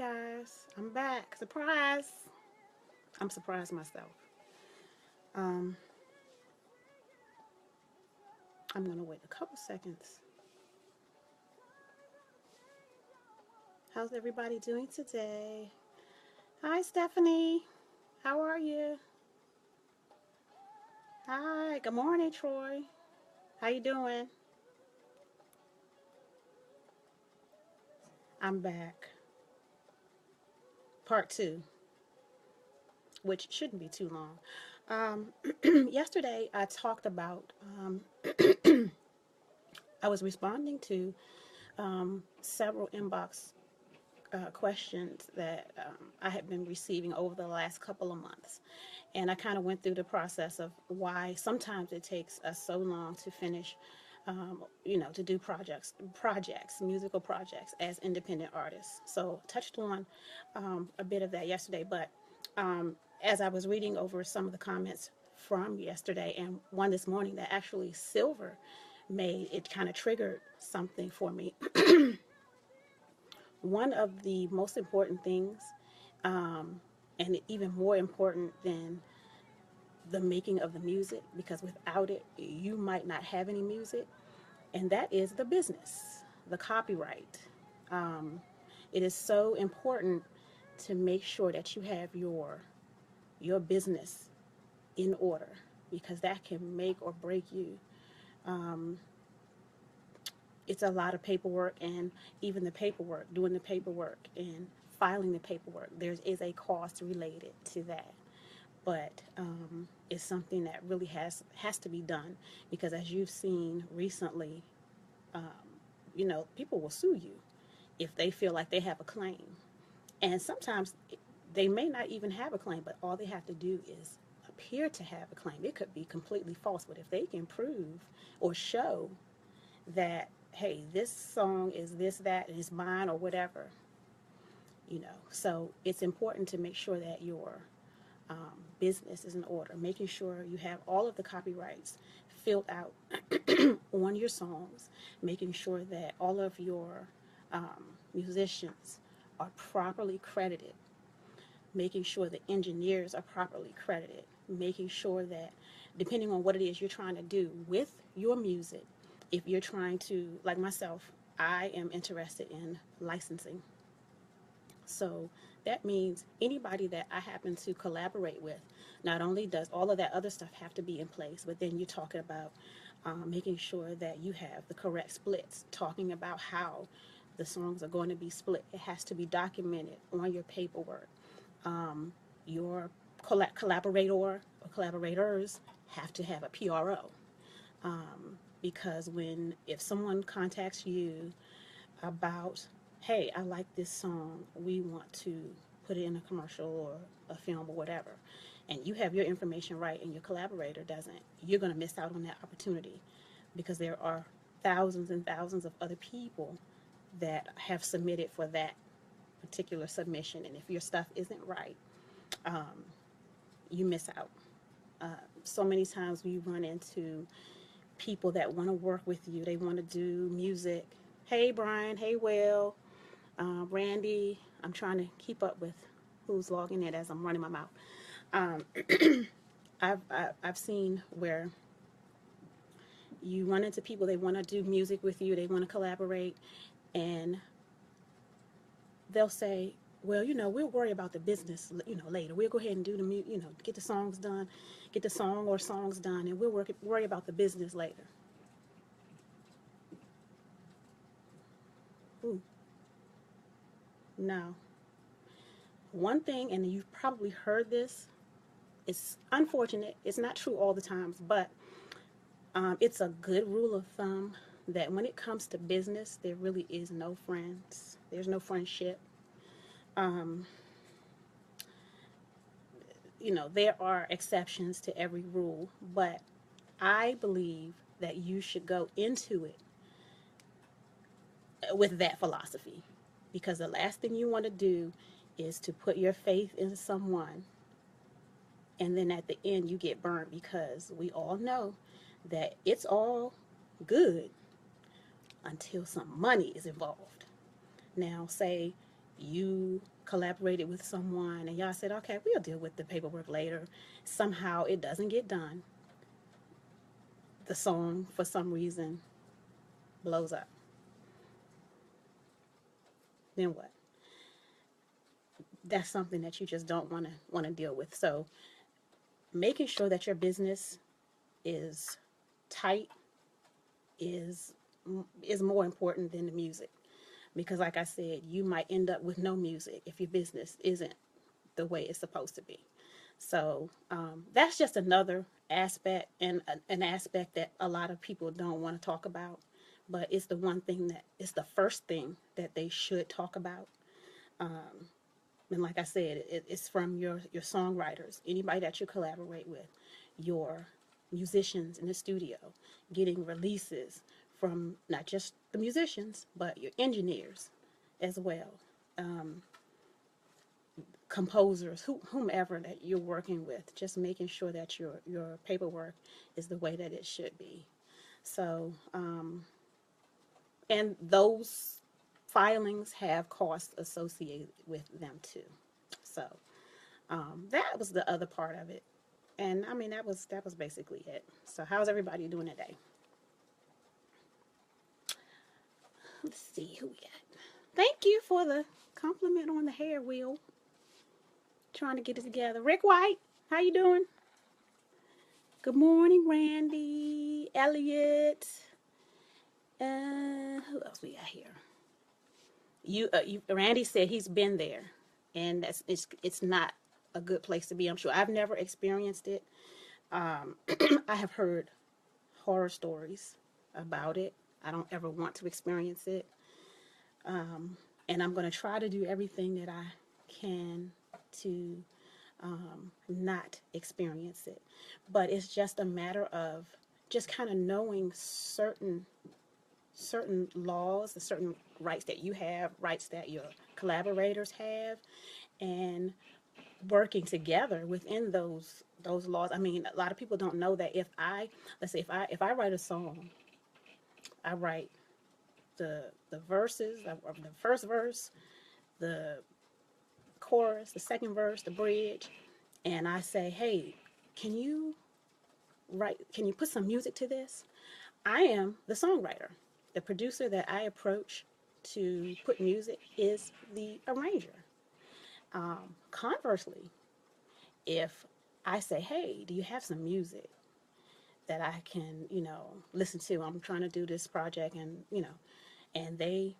guys, I'm back. Surprise! I'm surprised myself. Um, I'm gonna wait a couple seconds. How's everybody doing today? Hi, Stephanie. How are you? Hi. Good morning, Troy. How you doing? I'm back. Part two, which shouldn't be too long. Yesterday, I talked about. I was responding to several inbox questions that I had been receiving over the last couple of months. And I kind of went through the process of why sometimes it takes us so long to finish, to do musical projects as independent artists. So touched on a bit of that yesterday, but as I was reading over some of the comments from yesterday and one this morning that actually Silver made, it kind of triggered something for me. One of the most important things, and even more important than the making of the music, because without it, you might not have any music, and that is the business, the copyright. Um, it is so important to make sure that you have your business in order because that can make or break you. Um, it's a lot of paperwork, and even the paperwork, doing the paperwork and filing the paperwork, there is a cost related to that. But it's something that really has to be done because, as you've seen recently, um, people will sue you if they feel like they have a claim, and sometimes they may not even have a claim, but all they have to do is appear to have a claim. It could be completely false, but if they can prove or show that, hey, this song is this, that, and it's mine or whatever, so it's important to make sure that your business is in order, making sure you have all of the copyrights filled out on your songs, making sure that all of your musicians are properly credited, making sure the engineers are properly credited, making sure that depending on what it is you're trying to do with your music, if you're trying to, like myself, I am interested in licensing. So that means anybody that I happen to collaborate with, not only does all of that other stuff have to be in place, but then you're talking about making sure that you have the correct splits, talking about how the songs are going to be split. It has to be documented on your paperwork. Your collaborator or collaborators have to have a PRO, because if someone contacts you about, hey, I like this song, we want to put it in a commercial or a film or whatever, and you have your information right and your collaborator doesn't, you're going to miss out on that opportunity because there are thousands and thousands of other people that have submitted for that particular submission. And if your stuff isn't right, you miss out. So many times we run into people that want to work with you, they want to do music. Hey, Brian. Hey, Will. Randy. I'm trying to keep up with who's logging in as I'm running my mouth. Um, I've seen where you run into people, they want to do music with you, they want to collaborate, and they'll say, well, we'll worry about the business, later. We'll go ahead and do get the songs done, get the song or songs done, and we'll worry about the business later. Ooh, no. One thing, and you've probably heard this, it's unfortunate, it's not true all the times, but it's a good rule of thumb that when it comes to business, there really is no friends. There's no friendship. Um, there are exceptions to every rule, but I believe that you should go into it with that philosophy because the last thing you want to do is to put your faith in someone and then at the end you get burned, because we all know that it's all good until some money is involved. Now, say you collaborated with someone and y'all said, okay, we'll deal with the paperwork later. Somehow it doesn't get done. The song, for some reason, blows up. Then what? That's something that you just don't want to deal with. So making sure that your business is tight is is more important than the music, because like I said, you might end up with no music if your business isn't the way it's supposed to be. So that's just another aspect, and an aspect that a lot of people don't want to talk about, but it's the one thing that it's the first thing that they should talk about. And like I said, it's from your songwriters, anybody that you collaborate with, your musicians in the studio, getting releases from not just the musicians, but your engineers as well, composers, whomever that you're working with, just making sure that your paperwork is the way that it should be. So, and those filings have costs associated with them too. So that was the other part of it. And I mean that was basically it. So how's everybody doing today? Let's see who we got. Thank you for the compliment on the hair, Will. Trying to get it together. Rick White, how you doing? Good morning, Randy, Elliot. Who else we got here? Randy said he's been there, and it's not a good place to be. I'm sure I've never experienced it. I have heard horror stories about it. I don't ever want to experience it, and I'm going to try to do everything that I can to not experience it. But it's just a matter of just kind of knowing certain laws, the certain rights that you have, rights that your collaborators have, and working together within those laws. I mean, a lot of people don't know that let's say if I write a song, I write the verses, the first verse, the chorus, the second verse, the bridge, and I say, hey, can you can you put some music to this? I am the songwriter. The producer that I approach to put music is the arranger. Conversely, if I say, hey, do you have some music that I can, listen to? I'm trying to do this project, and they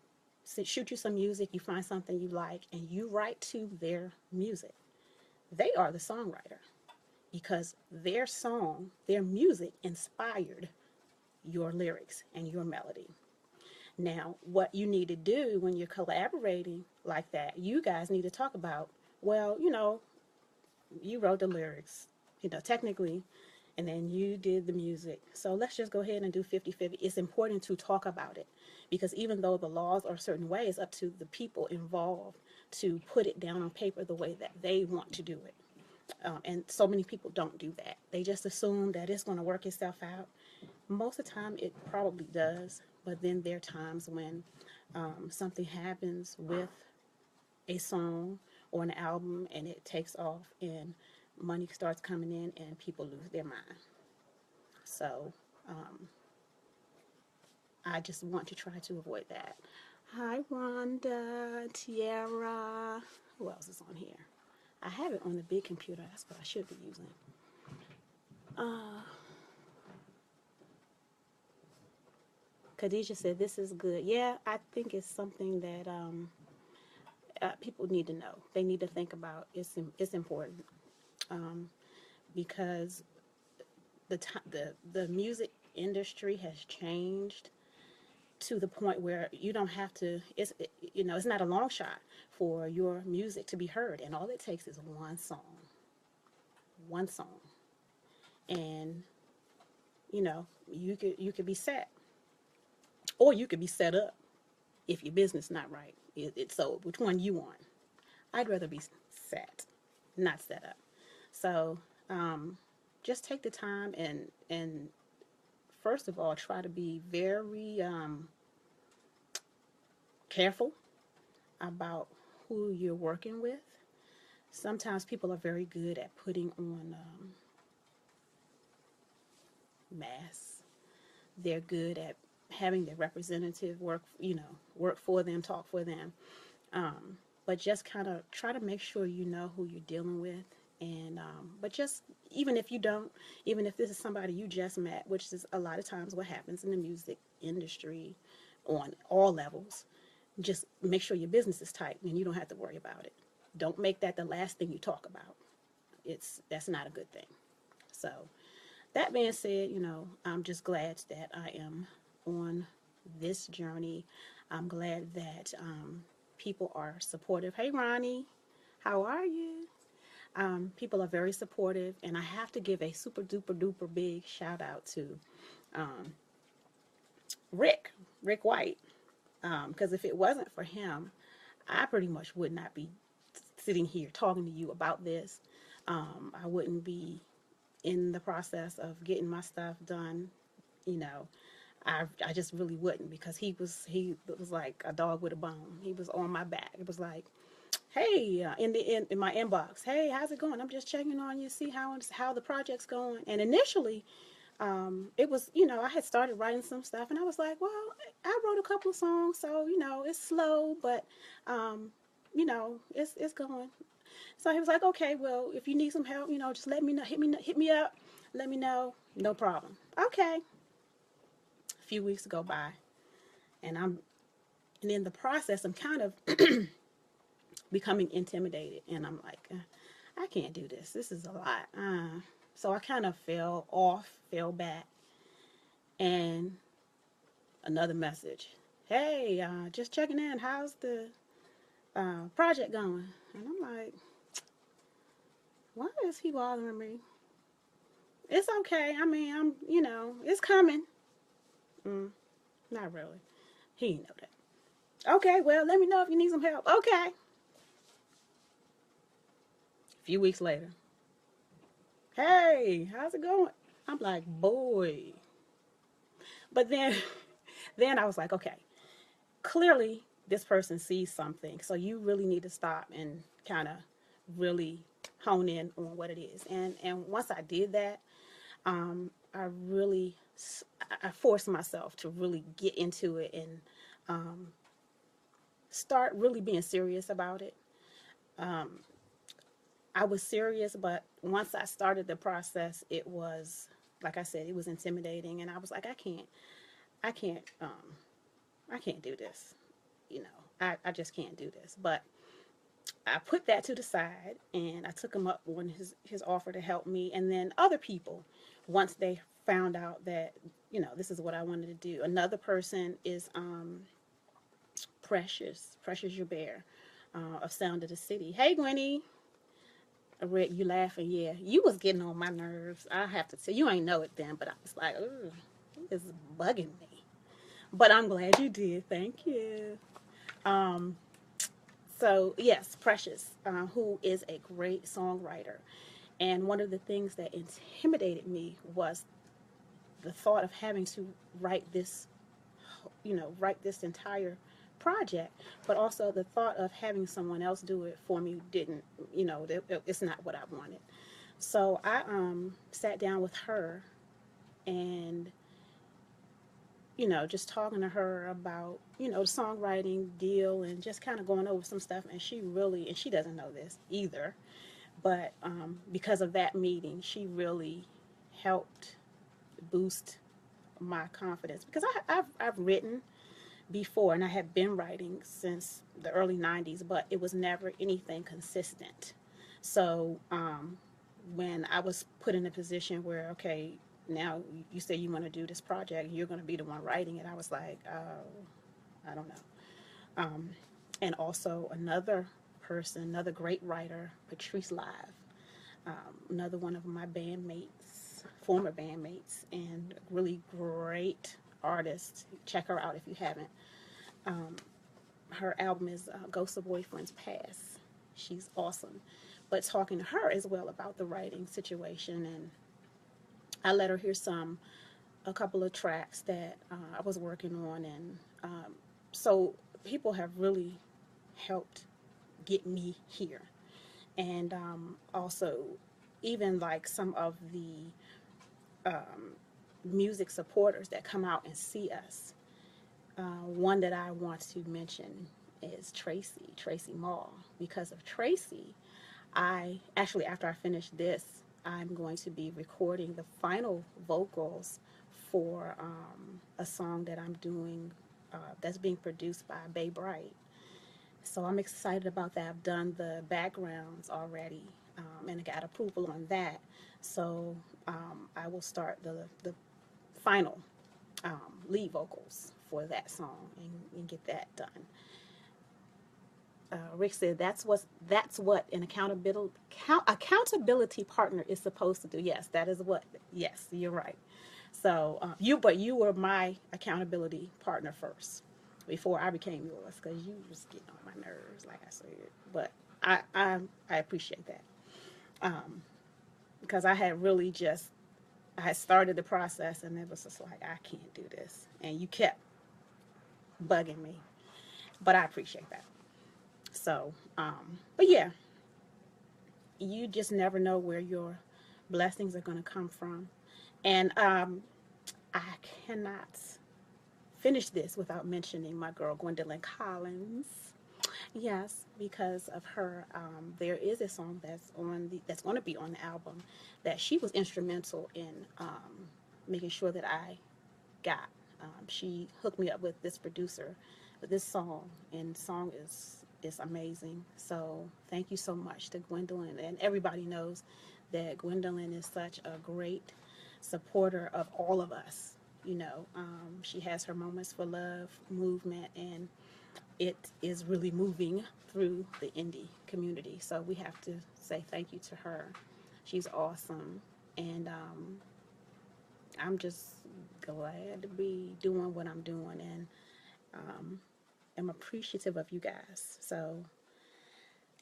shoot you some music, you find something you like, and you write to their music. They are the songwriter because their song, their music inspired your lyrics and your melody. Now, what you need to do when you're collaborating like that, you guys need to talk about, well, you wrote the lyrics, technically, and then you did the music. So let's just go ahead and do 50-50. It's important to talk about it because even though the laws are a certain way, it's up to the people involved to put it down on paper the way that they want to do it. And so many people don't do that. They just assume that it's going to work itself out. Most of the time, it probably does. But then there are times when something happens with a song or an album and it takes off and money starts coming in and people lose their mind. So I just want to try to avoid that. Hi, Rhonda, Tiara. Who else is on here? I have it on the big computer. That's what I should be using. Khadijah said, this is good. Yeah, I think it's something that people need to know. They need to think about. It's important because the music industry has changed to the point where you don't have to. It's not a long shot for your music to be heard, and all it takes is one song, and you could be set, or you could be set up if your business not right. So which one you want? I'd rather be set, not set up. So just take the time and first of all try to be very careful about who you're working with. Sometimes people are very good at putting on masks. They're good at having their representative work, work for them, talk for them. But just kind of try to make sure you know who you're dealing with. And but just even if you don't, even if this is somebody you just met, which is a lot of times what happens in the music industry on all levels, just make sure your business is tight and you don't have to worry about it. Don't make that the last thing you talk about. That's not a good thing. So that being said, I'm just glad that I am on this journey. I'm glad that people are supportive. Hey, Ronnie, how are you? People are very supportive, and I have to give a super duper duper big shout out to um, Rick White, because if it wasn't for him, I pretty much would not be sitting here talking to you about this. I wouldn't be in the process of getting my stuff done. You know, I just really wouldn't, because he was like a dog with a bone. He was on my back. It was like, hey, in my inbox, hey, how's it going? I'm just checking on you, see how the project's going. And initially, it was, I had started writing some stuff, and I was like, well, I wrote a couple of songs, so it's slow, but it's going. So he was like, okay, well, if you need some help, just let me know, hit me up, let me know, no problem. Okay. A few weeks go by, and in the process, I'm kind of becoming intimidated, and I'm like, I can't do this. This is a lot. So I kind of fell back, and another message. Hey, just checking in. How's the project going? And I'm like, why is he bothering me? It's okay. I mean, it's coming. Mm, not really. He didn't know that. Okay, well, let me know if you need some help. Okay. A few weeks later, hey, how's it going? I'm like, boy. But then, then I was like, okay, clearly this person sees something, so you really need to stop and kind of really hone in on what it is. And once I did that, I really I forced myself to really get into it and start really being serious about it. I was serious, but once I started the process, it was, like I said, it was intimidating, and I was like, I can't, I can't do this. I just can't do this. But I put that to the side, and I took him up on his offer to help me. And then other people, once they found out that this is what I wanted to do. Another person is Precious Joubert, of Sound of the City. Hey, Gwenny. Rick, you laughing? Yeah, you was getting on my nerves. I have to tell you, ain't know it then, but I was like, ooh, it's bugging me. But I'm glad you did. Thank you. Um, so yes, Precious, who is a great songwriter, and one of the things that intimidated me was the thought of having to write this, write this entire project, but also the thought of having someone else do it for me didn't, it's not what I wanted. So I sat down with her, and just talking to her about, the songwriting deal, and just kind of going over some stuff. And she doesn't know this either, but because of that meeting, she really helped boost my confidence, because I've written before, and I had been writing since the early 90s, but it was never anything consistent. So when I was put in a position where, okay, now you say you want to do this project, you're going to be the one writing it, I was like, I don't know. Um, and also another person, another great writer, Patrice Live, another one of my bandmates, former bandmates, and really great artist. Check her out if you haven't. Um, Her album is Ghosts of Boyfriends Past. She's awesome. But talking to her as well about the writing situation, and I let her hear a couple of tracks that I was working on, and so people have really helped get me here. And also, even like some of the music supporters that come out and see us. One that I want to mention is Tracy Mall. Because of Tracy, I actually, after I finish this, I'm going to be recording the final vocals for a song that I'm doing that's being produced by Bay Bright. So I'm excited about that. I've done the backgrounds already and I got approval on that. So I will start the final lead vocals for that song and get that done. Rick said that's what an accountability partner is supposed to do. Yes, that is what. Yes, you're right. So you were my accountability partner first before I became yours because you was getting on my nerves, like I said. But I appreciate that because I had really just I had started the process and it was just like I can't do this, and you kept bugging me. But I appreciate that. So, but yeah, you just never know where your blessings are going to come from. And I cannot finish this without mentioning my girl Gwendolyn Collins. Yes, because of her, there is a song that's going to be on the album that she was instrumental in making sure that I got. She hooked me up with this producer with this song, and the song is amazing. So thank you so much to Gwendolyn, and everybody knows that Gwendolyn is such a great supporter of all of us. She has her Moments for Love movement, and it is really moving through the indie community. So we have to say thank you to her. She's awesome, and I'm just glad to be doing what I'm doing, and am appreciative of you guys. So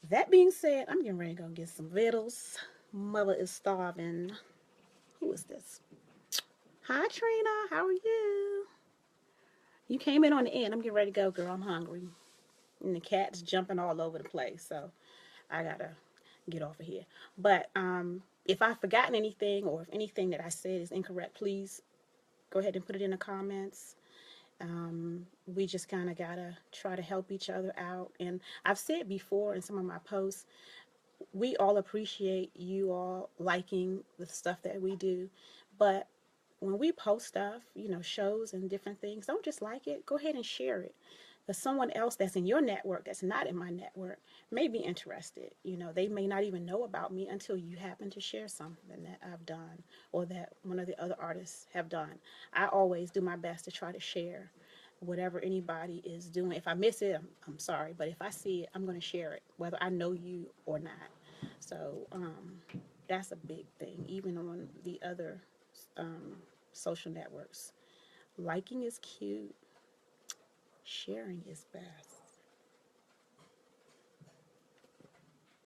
that being said, I'm getting ready to go get some vittles. Mother is starving. Who is this? Hi Trina, how are you? You came in on the end. I'm getting ready to go, girl. I'm hungry. And the cat's jumping all over the place, so I gotta get off of here. But if I've forgotten anything or if anything that I said is incorrect, please go ahead and put it in the comments. We just kind of gotta try to help each other out. And I've said before in some of my posts, we all appreciate you all liking the stuff that we do, but when we post stuff, shows and different things, don't just like it, go ahead and share it. Because someone else that's in your network that's not in my network may be interested. They may not even know about me until you happen to share something that I've done or that one of the other artists have done. I always do my best to try to share whatever anybody is doing. If I miss it, I'm sorry, but if I see it, I'm going to share it, whether I know you or not. So that's a big thing, even on the other um, social networks. Liking is cute, sharing is best.